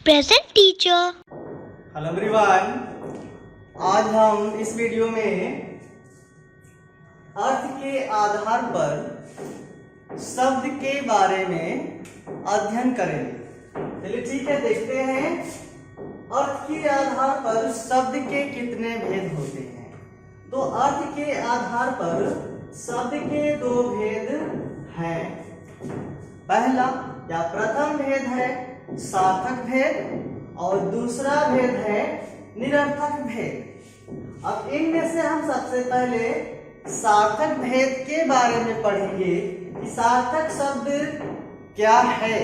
present teacher. Hello everyone, आज हम इस वीडियो में अर्थ के आधार पर शब्द के बारे में अध्ययन करेंगे। चलिए ठीक है, देखते हैं अर्थ के आधार पर शब्द के कितने भेद होते हैं। तो अर्थ के आधार पर शब्द के दो भेद हैं। पहला या प्रथम भेद है सार्थक भेद और दूसरा भेद है निरर्थक भेद। अब इनमें से हम सबसे पहले सार्थक भेद के बारे में पढ़ेंगे कि सार्थक शब्द क्या है,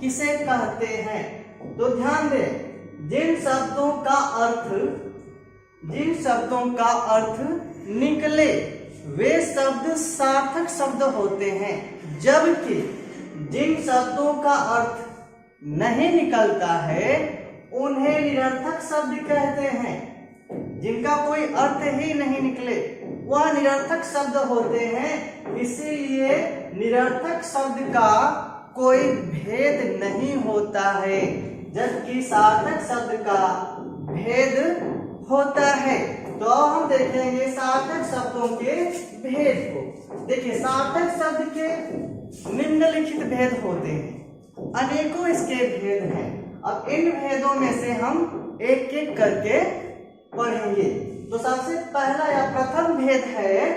किसे कहते हैं। तो ध्यान दें, जिन शब्दों का अर्थ निकले वे शब्द सार्थक शब्द होते हैं, जबकि जिन शब्दों का अर्थ नहीं निकलता है उन्हें निरर्थक शब्द कहते हैं। जिनका कोई अर्थ ही नहीं निकले वह निरर्थक शब्द होते हैं। इसीलिए निरर्थक शब्द का कोई भेद नहीं होता है, जबकि सार्थक शब्द का भेद होता है। तो हम देखेंगे सार्थक शब्दों के भेद को। देखिए, सार्थक शब्द के निम्नलिखित भेद होते हैं, अनेकों इसके भेद हैं। अब इन भेदों में से हम एक एक करके पढ़ेंगे। तो सबसे पहला या प्रथम भेद है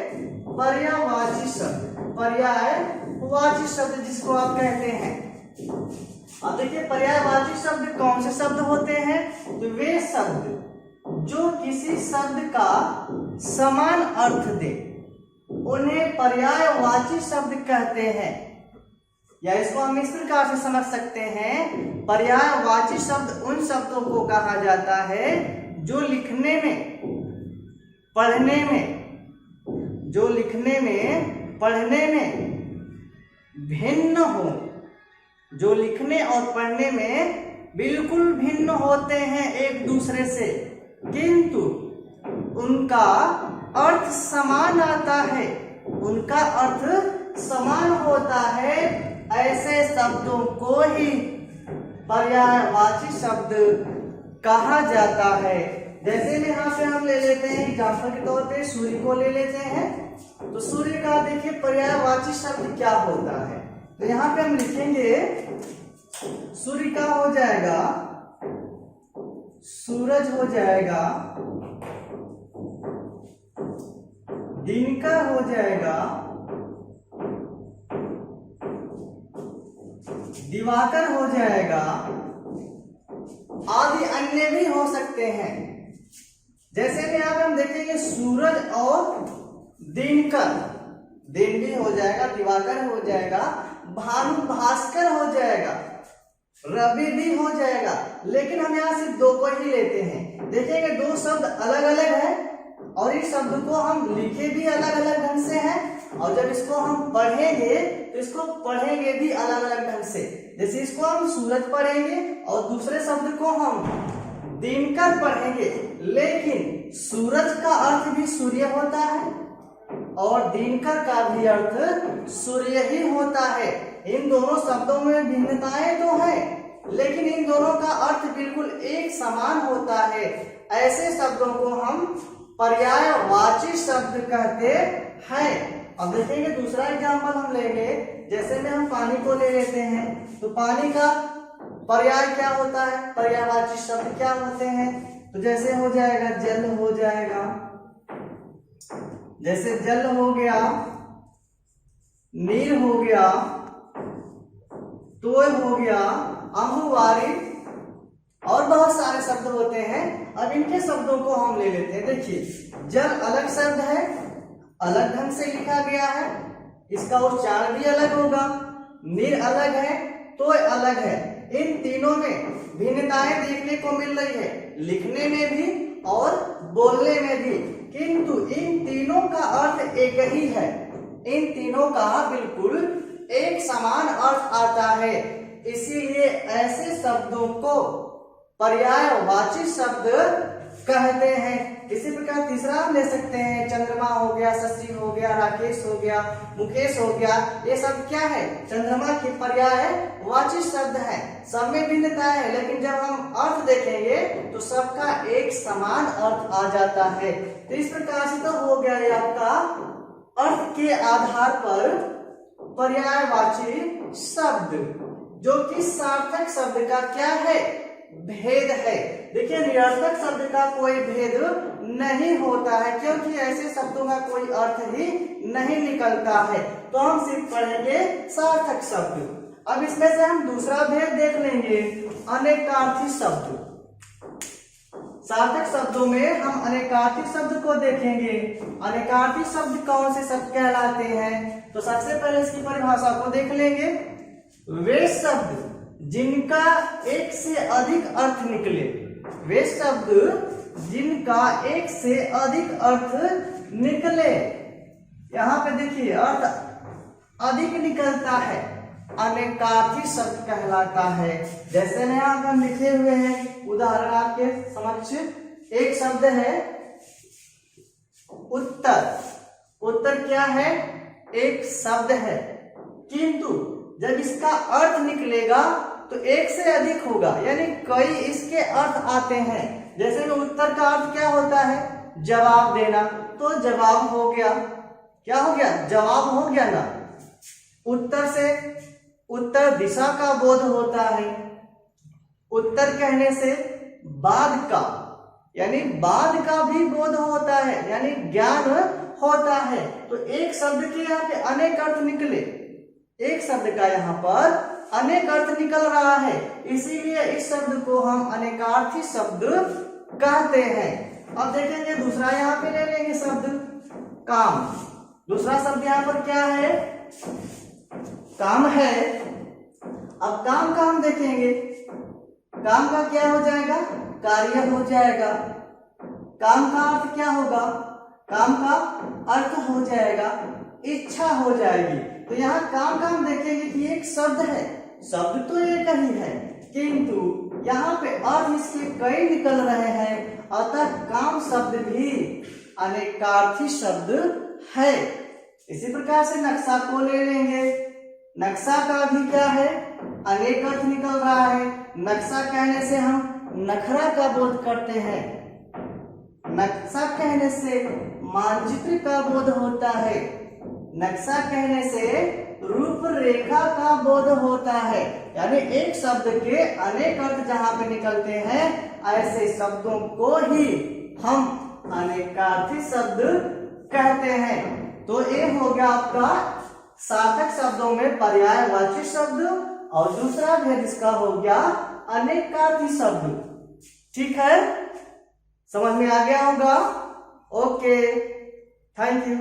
पर्यायवाची शब्द। पर्यायवाची शब्द जिसको आप कहते हैं। अब देखिए, पर्यायवाची शब्द कौन से शब्द होते हैं? तो वे शब्द जो किसी शब्द का समान अर्थ दे उन्हें पर्यायवाची शब्द कहते हैं। या इसको हम इस प्रकार से समझ सकते हैं, पर्यायवाची शब्द उन शब्दों को कहा जाता है जो लिखने में, पढ़ने में भिन्न हो, जो लिखने और पढ़ने में बिल्कुल भिन्न होते हैं एक दूसरे से, किंतु उनका अर्थ समान आता है, उनका अर्थ समान होता है। ऐसे शब्दों को ही पर्यायवाची शब्द कहा जाता है। जैसे में यहाँ पे हम ले लेते हैं एग्जाम्पल के तौर पे सूर्य को ले लेते हैं। तो सूर्य का देखिए पर्यायवाची शब्द क्या होता है। तो यहाँ पे हम लिखेंगे सूर्य का हो जाएगा सूरज, हो जाएगा दिनकर, हो जाएगा दिवाकर, हो जाएगा, आदि अन्य भी हो सकते हैं। जैसे कि यहाँ पे हम देखेंगे सूरज और दिनकर, दिन भी हो जाएगा, दिवाकर हो जाएगा, भानु भास्कर हो जाएगा, रवि भी हो जाएगा। लेकिन हम यहाँ सिर्फ दो को ही लेते हैं। देखेंगे दो शब्द अलग अलग है और इस शब्द को हम लिखे भी अलग अलग ढंग से हैं, और जब इसको हम पढ़ेंगे तो इसको पढ़ेंगे भी अलग अलग ढंग से। जैसे इसको हम सूरज पढ़ेंगे और दूसरे शब्द को हम दिनकर पढ़ेंगे, लेकिन सूरज का अर्थ भी सूर्य होता है और दिनकर का भी अर्थ सूर्य ही होता है। इन दोनों शब्दों में भिन्नताएं तो है, लेकिन इन दोनों का अर्थ बिल्कुल एक समान होता है। ऐसे शब्दों को हम पर्यायवाची शब्द कहते हैं। अब देखेंगे दूसरा एग्जाम्पल हम लेंगे। जैसे में हम पानी को ले लेते हैं, तो पानी का पर्याय क्या होता है, पर्यायवाची शब्द क्या होते हैं? तो जैसे हो जाएगा जल, हो जाएगा, जैसे जल हो गया, नीर हो गया, तोय हो गया, अमुवारी और बहुत सारे शब्द होते हैं। अब इनके शब्दों को हम ले लेते हैं। देखिए, जल अलग शब्द है, अलग ढंग से लिखा गया है, इसका उच्चारण भी अलग होगा। नीर अलग है, तोय अलग है। इन तीनों में भिन्नताएं देखने को मिल रही है, लिखने में भी और बोलने में भी, किंतु इन तीनों का अर्थ एक ही है। इन तीनों का बिल्कुल एक समान अर्थ आता है। इसीलिए ऐसे शब्दों को पर्यायवाची शब्द कहते हैं। इसी प्रकार तीसरा हम ले सकते हैं, चंद्रमा हो गया, शशि हो गया, राकेश हो गया, मुकेश हो गया। ये सब क्या है? चंद्रमा की पर्यायवाची शब्द है। सब में भिन्नता है, लेकिन जब हम अर्थ देखेंगे तो सबका एक समान अर्थ आ जाता है। तो इस प्रकार से तो हो गया ये आपका अर्थ के आधार पर पर्यायवाची शब्द, जो कि सार्थक शब्द का क्या है? भेद है। देखिए, निरर्थक शब्द का कोई भेद नहीं होता है, क्योंकि ऐसे शब्दों का कोई अर्थ ही नहीं निकलता है। तो हम सिर्फ पढ़ेंगे सार्थक शब्द। अब इसमें से हम दूसरा भेद देख लेंगे, अनेकार्थी शब्द। सार्थक शब्दों में हम अनेकार्थी शब्द को देखेंगे। अनेकार्थी शब्द कौन से शब्द कहलाते हैं? तो सबसे पहले इसकी परिभाषा को देख लेंगे। वे शब्द जिनका एक से अधिक अर्थ निकले, वे शब्द जिनका एक से अधिक अर्थ निकले। यहां पे देखिए, अर्थ अधिक निकलता है, अनेकार्थी शब्द कहलाता है। जैसे यहाँ पर हम लिखे हुए हैं, उदाहरण आपके समक्ष एक शब्द है उत्तर। उत्तर क्या है? एक शब्द है, किंतु जब इसका अर्थ निकलेगा तो एक से अधिक होगा, यानी कई इसके अर्थ आते हैं। जैसे में उत्तर का अर्थ क्या होता है? जवाब देना, तो जवाब हो गया। क्या हो गया? जवाब हो गया ना। उत्तर से उत्तर दिशा का बोध होता है। उत्तर कहने से बाद का, यानी बाद का भी बोध होता है, यानी ज्ञान होता है। तो एक शब्द के यहाँ पे अनेक अर्थ निकले, एक शब्द का यहाँ पर अनेक अर्थ निकल रहा है, इसीलिए इस शब्द को हम अनेकार्थी शब्द कहते हैं। अब देखेंगे दूसरा, यहाँ पे ले लेंगे शब्द काम। दूसरा शब्द यहाँ पर क्या है? काम है। अब काम का हम देखेंगे, काम का क्या हो जाएगा? कार्य हो जाएगा। काम का अर्थ क्या होगा? काम का अर्थ हो जाएगा इच्छा हो जाएगी। तो यहाँ काम का हम देखेंगे कि एक शब्द है, शब्द तो एक ही है, किंतु यहाँ पे अर्थ इसके कई निकल रहे हैं, अतः काम शब्द भी अनेकार्थी शब्द है। इसी प्रकार से नक्शा को ले लेंगे। नक्शा का भी क्या है? अनेक अर्थ निकल रहा है। नक्शा कहने से हम नखरा का बोध करते हैं, नक्शा कहने से मानचित्र का बोध होता है, नक्शा कहने से रूपरेखा का बोध होता है। यानी एक शब्द के अनेक अर्थ जहां पे निकलते हैं, ऐसे शब्दों को ही हम अनेकार्थी शब्द कहते हैं। तो ये हो गया आपका सार्थक शब्दों में पर्यायवाची शब्द, और दूसरा भेद इसका हो गया अनेकार्थी शब्द। ठीक है, समझ में आ गया होगा? Okay, thank you.